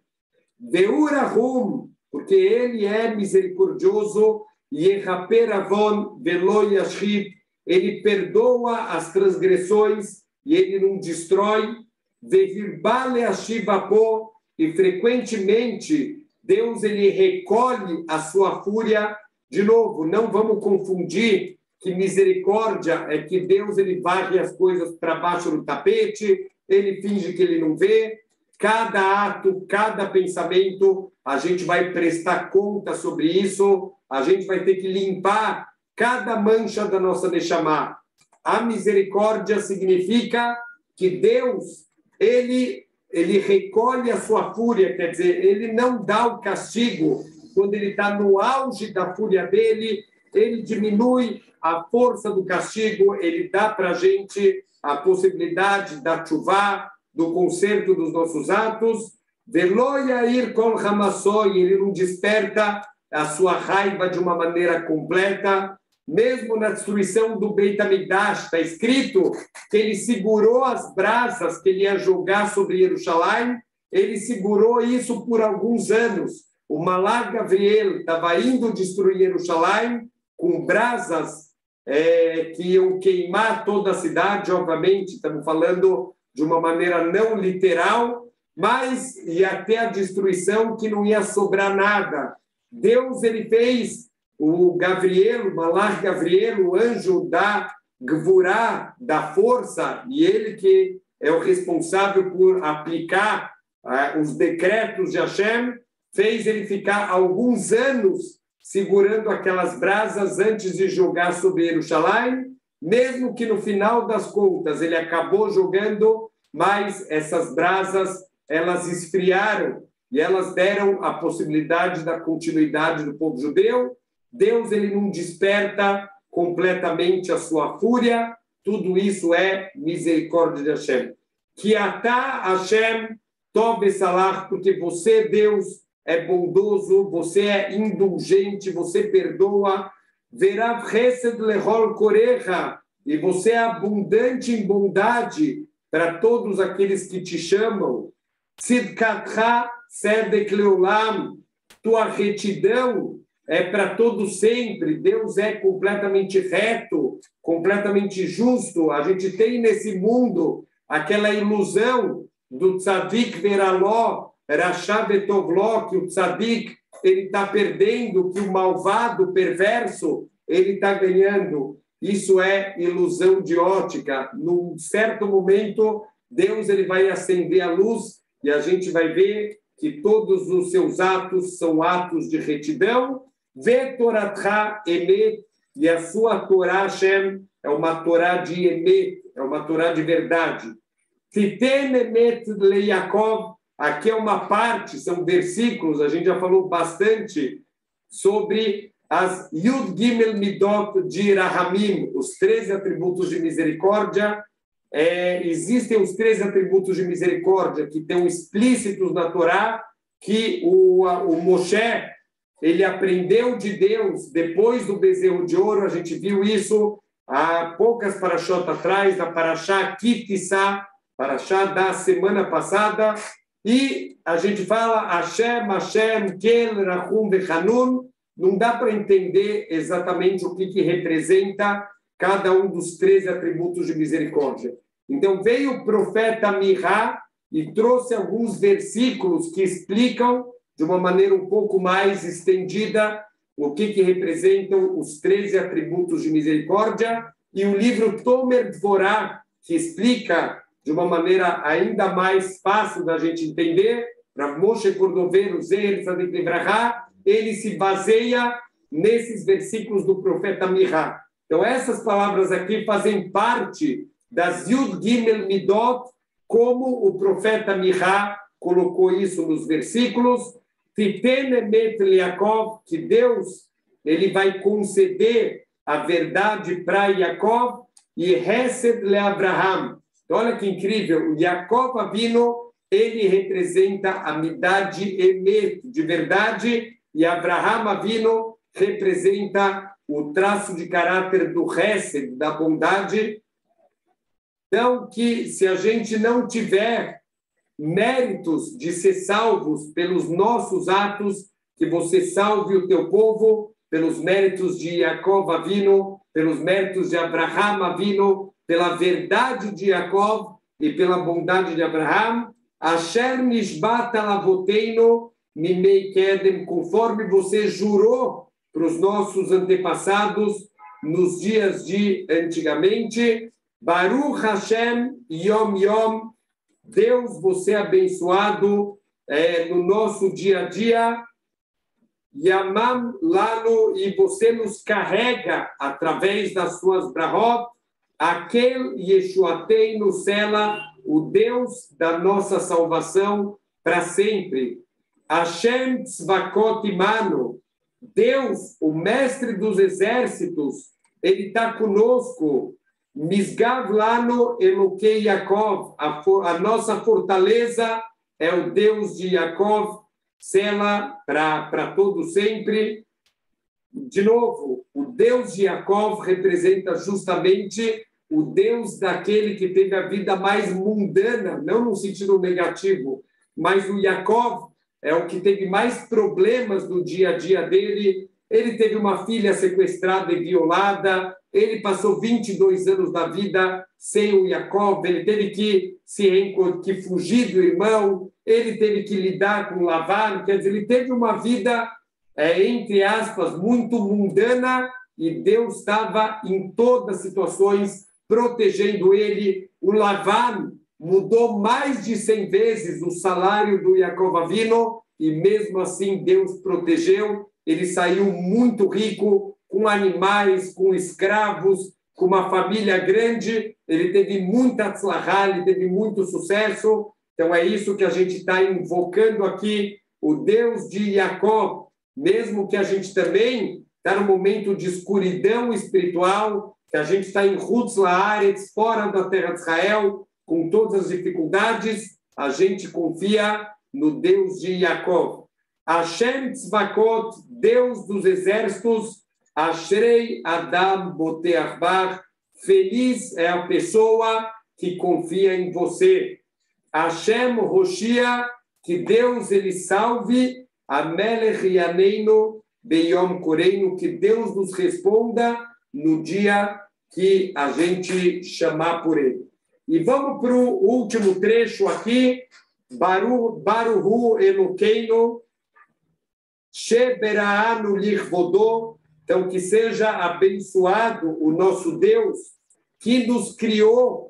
Veurahum, porque ele é misericordioso, Yehaperavon Velo Yashrit, ele perdoa as transgressões e ele não destrói. Vehirbale Ashivapo, e frequentemente Deus ele recolhe a sua fúria. De novo, não vamos confundir que misericórdia é que Deus ele varre as coisas para baixo do tapete, ele finge que ele não vê. Cada ato, cada pensamento, a gente vai prestar conta sobre isso, a gente vai ter que limpar cada mancha da nossa Neshama. A misericórdia significa que Deus, ele recolhe a sua fúria, quer dizer, ele não dá o castigo quando ele está no auge da fúria dele, ele diminui a força do castigo, ele dá para a gente a possibilidade da chuvá, do conserto dos nossos atos. Velo yair kol hamassoi, ele não desperta a sua raiva de uma maneira completa. Mesmo na destruição do Beit HaMikdash, está escrito que ele segurou as brasas que ele ia jogar sobre Jerusalém, ele segurou isso por alguns anos. O Malach Gabriel estava indo destruir Jerusalém com brasas que iam queimar toda a cidade, obviamente, estamos falando de uma maneira não literal, mas ia até a destruição que não ia sobrar nada. Deus ele fez o Gabriel, o Malach Gabriel, o anjo da Gvurá, da força, e ele que é o responsável por aplicar os decretos de Hashem, fez ele ficar alguns anos segurando aquelas brasas antes de jogar sobre Jerusalém, mesmo que no final das contas ele acabou jogando, mas essas brasas, elas esfriaram e elas deram a possibilidade da continuidade do povo judeu. Deus, ele não desperta completamente a sua fúria, tudo isso é misericórdia de Hashem. Que atá Hashem tov salach, porque você, Deus, é bondoso, você é indulgente, você perdoa. Verav chesed lechol korecha, e você é abundante em bondade para todos aqueles que te chamam. Tzidkatcha tzedek leolam, tua retidão é para todo sempre. Deus é completamente reto, completamente justo. A gente tem nesse mundo aquela ilusão do tzadik veraló, rachá betovló, que o tzadik ele está perdendo, que o malvado, o perverso, ele está ganhando. Isso é ilusão de ótica. Num certo momento, Deus ele vai acender a luz e a gente vai ver que todos os seus atos são atos de retidão. Vê Toratha Emet, e a sua Torá, Hashem, é uma Torá de Emet, é uma Torá de verdade. Titen Emet le Yaakov, aqui é uma parte, são versículos, a gente já falou bastante sobre as Yud Gimel Midot de Rahamim, os 13 atributos de misericórdia. Existem os 13 atributos de misericórdia que estão explícitos na Torá, que o Moshe ele aprendeu de Deus depois do bezerro de ouro. A gente viu isso há poucas parashot atrás, na parashá Kitissá, parashá da semana passada, e a gente fala Hashem, Hashem, Kel, Rahum, Vechanun. Não dá para entender exatamente o que representa cada um dos 13 atributos de misericórdia. Então veio o profeta Mihá e trouxe alguns versículos que explicam de uma maneira um pouco mais estendida o que representam os 13 atributos de misericórdia, e o livro Tomer Dvorá, que explica de uma maneira ainda mais fácil da gente entender, para Moshe Cordoveiro, Zeher Tzadik Livrahá, ele se baseia nesses versículos do profeta Mihá. Então, essas palavras aqui fazem parte das Yud Gimel Midot, como o profeta Mihá colocou isso nos versículos. Titen Emet Yaakov, que Deus ele vai conceder a verdade para Yaakov, e Hesed le Abraham. Então, olha que incrível, o Yaakov Avino, ele representa a midade Emet, de verdade, e Abraham Avino representa o traço de caráter do Hesed, da bondade. Então, que se a gente não tiver méritos de ser salvos pelos nossos atos, que você salve o teu povo pelos méritos de Yaakov Avino, pelos méritos de Abraham Avino, pela verdade de Yaakov e pela bondade de Abraham. Asher nishbat alavoteinu mimei kedem, conforme você jurou para os nossos antepassados nos dias de antigamente. Baruch Hashem Yom Yom, Deus, você é abençoado no nosso dia a dia. Yamam Lano, e você nos carrega através das suas brahot, aquel Yeshuateinu Sela, o Deus da nossa salvação para sempre. Hashem Tzvakot Imanu, Deus, o mestre dos exércitos, ele está conosco. Misgav Lano Elokei Yaakov, a nossa fortaleza é o Deus de Yaakov, Sela, para todo sempre. De novo, o Deus de Yaakov representa justamente o Deus daquele que teve a vida mais mundana, não no sentido negativo, mas o Yaakov é o que teve mais problemas no dia a dia dele. Ele teve uma filha sequestrada e violada, ele passou 22 anos da vida sem o Yaakov, ele teve que fugir do irmão, ele teve que lidar com Lavan, quer dizer, ele teve uma vida, entre aspas, muito mundana, e Deus estava em todas as situações protegendo ele. O Lavan mudou mais de 100 vezes o salário do Yaakov Avino, e mesmo assim Deus protegeu. Ele saiu muito rico, com animais, com escravos, com uma família grande, ele teve muita tzlachá, ele teve muito sucesso. Então é isso que a gente está invocando aqui, o Deus de Jacó, mesmo que a gente também está num momento de escuridão espiritual, que a gente está em Hutz Laaretz, fora da terra de Israel, com todas as dificuldades, a gente confia no Deus de Jacó. Hashem Tzvakot, Deus dos exércitos, Ashrei Adam Boteach Bach, feliz é a pessoa que confia em você. Hashem Roshia, que Deus ele salve, Amelech Yaneinu Beyom Koreinu, que Deus nos responda no dia que a gente chamar por ele. E vamos para o último trecho aqui, Baruhu Elokeinu, Sheberaanu Lichvodô, então que seja abençoado o nosso Deus, que nos criou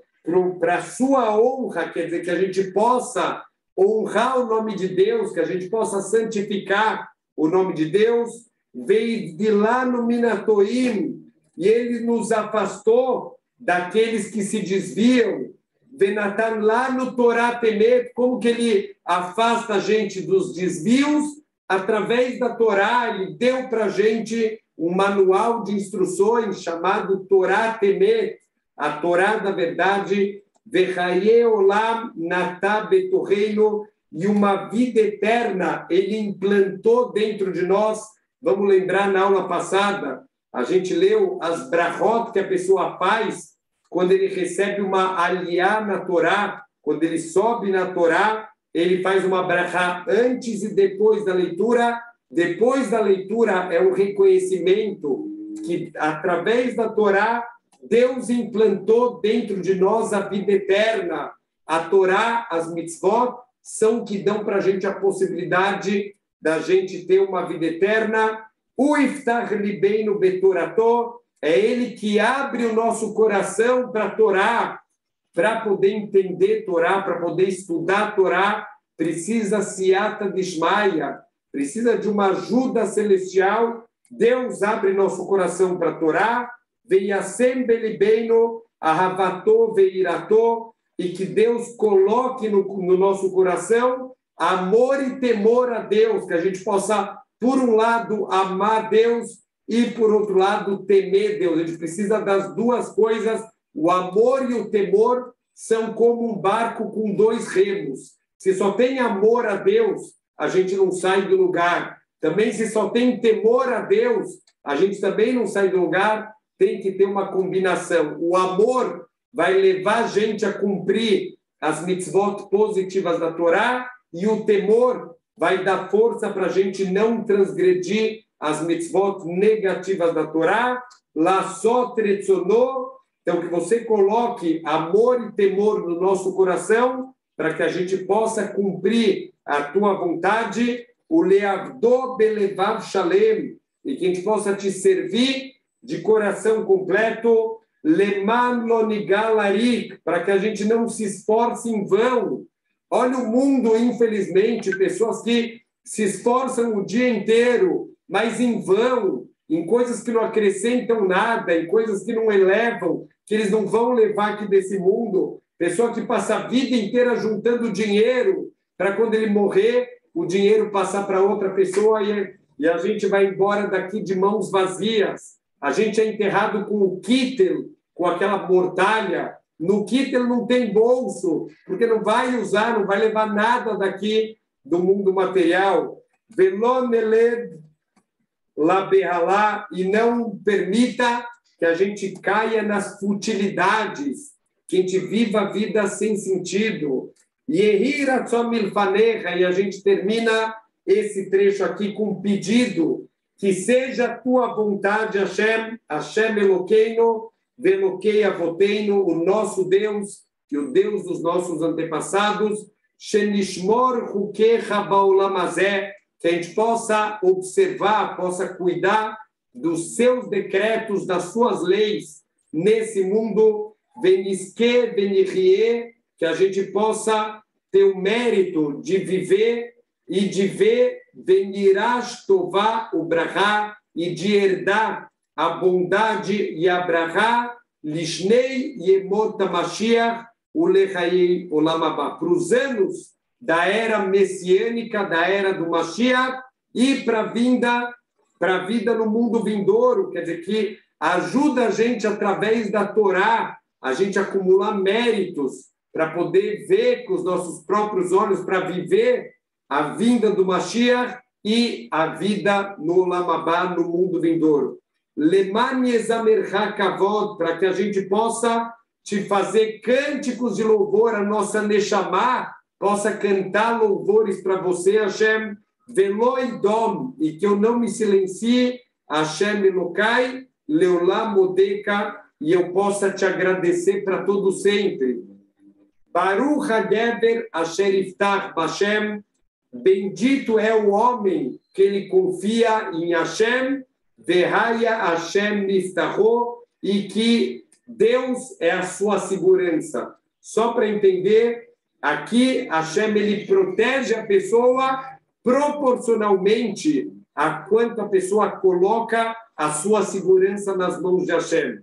para a sua honra, quer dizer, que a gente possa honrar o nome de Deus, que a gente possa santificar o nome de Deus, veio de lá no Minatoim, e ele nos afastou daqueles que se desviam, Venatan lá no Torá Temet, como que ele afasta a gente dos desvios? Através da Torá, ele deu para a gente um manual de instruções chamado Torá Temet, a Torá da verdade, Vechaye Olam Natá Betorreino, e uma vida eterna ele implantou dentro de nós. Vamos lembrar na aula passada, a gente leu as brachot que a pessoa faz quando ele recebe uma aliá na Torá, quando ele sobe na Torá, ele faz uma brachá antes e depois da leitura. Depois da leitura é o reconhecimento que, através da Torá, Deus implantou dentro de nós a vida eterna. A Torá, as mitzvot, são que dão para a gente a possibilidade da gente ter uma vida eterna. O Iftach Libeinu Betorató, é ele que abre o nosso coração para a Torá, para poder entender Torá, para poder estudar Torá, precisa siata dishmaia, precisa de uma ajuda celestial. Deus abre nosso coração para a Torá, veiasem belibeino, ahavato veirato, e que Deus coloque no nosso coração amor e temor a Deus, que a gente possa, por um lado, amar Deus e, por outro lado, temer Deus. A gente precisa das duas coisas. O amor e o temor são como um barco com dois remos. Se só tem amor a Deus, a gente não sai do lugar. Também, se só tem temor a Deus, a gente também não sai do lugar. Tem que ter uma combinação. O amor vai levar a gente a cumprir as mitzvot positivas da Torá, e o temor vai dar força para a gente não transgredir as mitzvot negativas da Torá. Lassot retzonô, então que você coloque amor e temor no nosso coração, para que a gente possa cumprir a tua vontade, o leavdô belevav shalem, e que a gente possa te servir de coração completo, leman lonigalarik, para que a gente não se esforce em vão. Olha o mundo, infelizmente, pessoas que se esforçam o dia inteiro, mas em vão, em coisas que não acrescentam nada, em coisas que não elevam, que eles não vão levar aqui desse mundo. Pessoa que passa a vida inteira juntando dinheiro, para quando ele morrer, o dinheiro passar para outra pessoa e a gente vai embora daqui de mãos vazias. A gente é enterrado com o kittel, com aquela mortalha. No kittel não tem bolso, porque não vai usar, não vai levar nada daqui do mundo material. Veloneled labehalá, e não permita que a gente caia nas futilidades, que a gente viva a vida sem sentido. Yehira tzomilfanecha, e a gente termina esse trecho aqui com um pedido, que seja a tua vontade, Hashem, Hashem Elokeinu, Velokei Avoteinu, o nosso Deus, e o Deus dos nossos antepassados, Shenishmor Hukecha Baolam Hazeh, que a gente possa observar, possa cuidar dos seus decretos, das suas leis nesse mundo, Veniske Venirie, que a gente possa ter o mérito de viver e de ver Venirash Tová, o Brahá, e de herdar a bondade e a Brahá, Lishnei Yemot HaMashiach Ulechayei Olam Haba. Para os anos da era messiânica, da era do Mashiach, e para a vida no mundo vindouro, quer dizer, que ajuda a gente, através da Torá, a gente acumular méritos para poder ver com os nossos próprios olhos, para viver a vinda do Mashiach e a vida no Olam Haba, no mundo vindouro. Leman Yezamercha Kavod, para que a gente possa te fazer cânticos de louvor, a nossa Neshama possa cantar louvores para você, Hashem, Veloi Dom, e que eu não me silencie, Hashem Elokai, Leolam Modeka, e eu possa te agradecer para todo sempre. Baruch HaGeber Asher Iftach Bashem, bendito é o homem que ele confia em Hashem, Verhaya Hashem Niftaho, e que Deus é a sua segurança. Só para entender, aqui Hashem ele protege a pessoa proporcionalmente a quanto a pessoa coloca a sua segurança nas mãos de Hashem.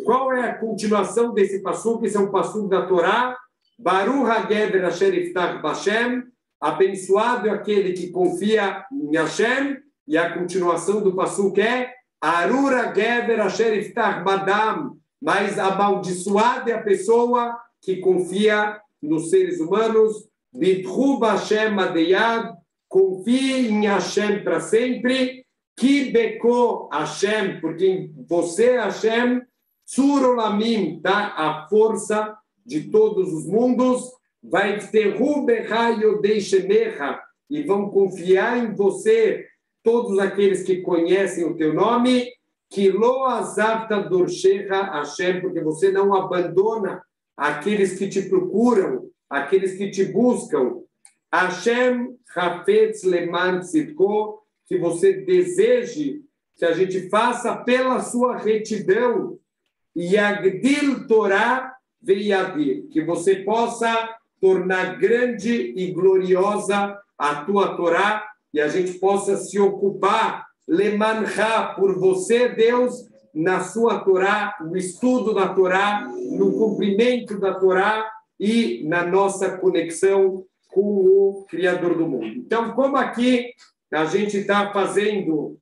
Qual é a continuação desse passuco? Esse é um passuco da Torá. Baruch HaGeber Asher Iftach Bashem, abençoado é aquele que confia em Hashem, e a continuação do passuco é Arur HaGeber Asher Iftach Badam, mas amaldiçoada é a pessoa que confia nos seres humanos. Bitchu Bashem Adeyad, confie em Hashem para sempre. Ki Beko Hashem, porque em você, Hashem, Tzurolamim, tá? A força de todos os mundos, vai ter e vão confiar em você todos aqueles que conhecem o teu nome, que lo azavta dorshecha Hashem, porque você não abandona aqueles que te procuram, aqueles que te buscam. Hashem hafetz leman tzidko, que você deseje que a gente faça pela sua retidão, Yagdil Torah Veyadir, que você possa tornar grande e gloriosa a tua Torá, e a gente possa se ocupar, Lemancha, por você, Deus, na sua Torá, no estudo da Torá, no cumprimento da Torá e na nossa conexão com o Criador do mundo. Então, como aqui a gente está fazendo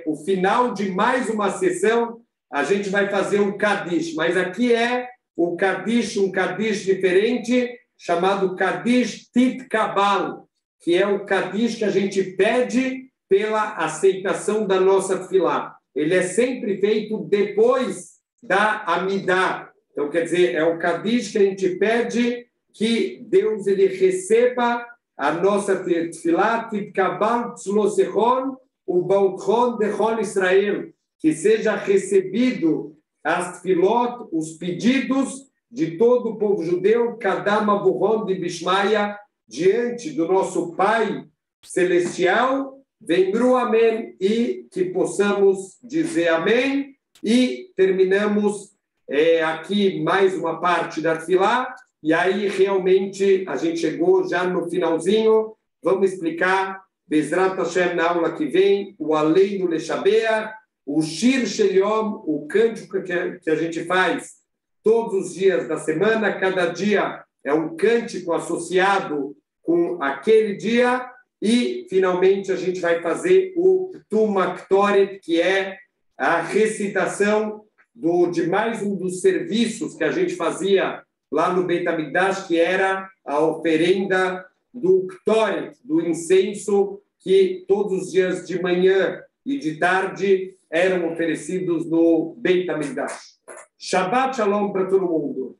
o final de mais uma sessão, a gente vai fazer um Kadish, mas aqui é o Kadish, um Kadish diferente, chamado Kadish Tit Kabal, que é o Kadish que a gente pede pela aceitação da nossa Tfilá. Ele é sempre feito depois da Amidah. Então, quer dizer, é o Kadish que a gente pede que Deus ele receba a nossa Tfilá, Tit Kabal Tzlosechon, o Balchon Dechol Israel, que seja recebido as tfilot, os pedidos de todo o povo judeu, Kadam Avuhon de Bishmaia, diante do nosso Pai Celestial, Vemru Amém, e que possamos dizer Amém, e terminamos aqui mais uma parte da tfilá, e aí realmente a gente chegou já no finalzinho, vamos explicar, Bezrat Hashem, na aula que vem, o Aleinu Leshabeach, o Shir Shel Yom, o cântico que a gente faz todos os dias da semana, cada dia é um cântico associado com aquele dia, e finalmente a gente vai fazer o Tumaktoret, que é a recitação de mais um dos serviços que a gente fazia lá no Beit HaMikdash, que era a oferenda do Ktoret, do incenso, que todos os dias de manhã e de tarde eram oferecidos no Beit HaMikdash. Shabbat Shalom para todo mundo.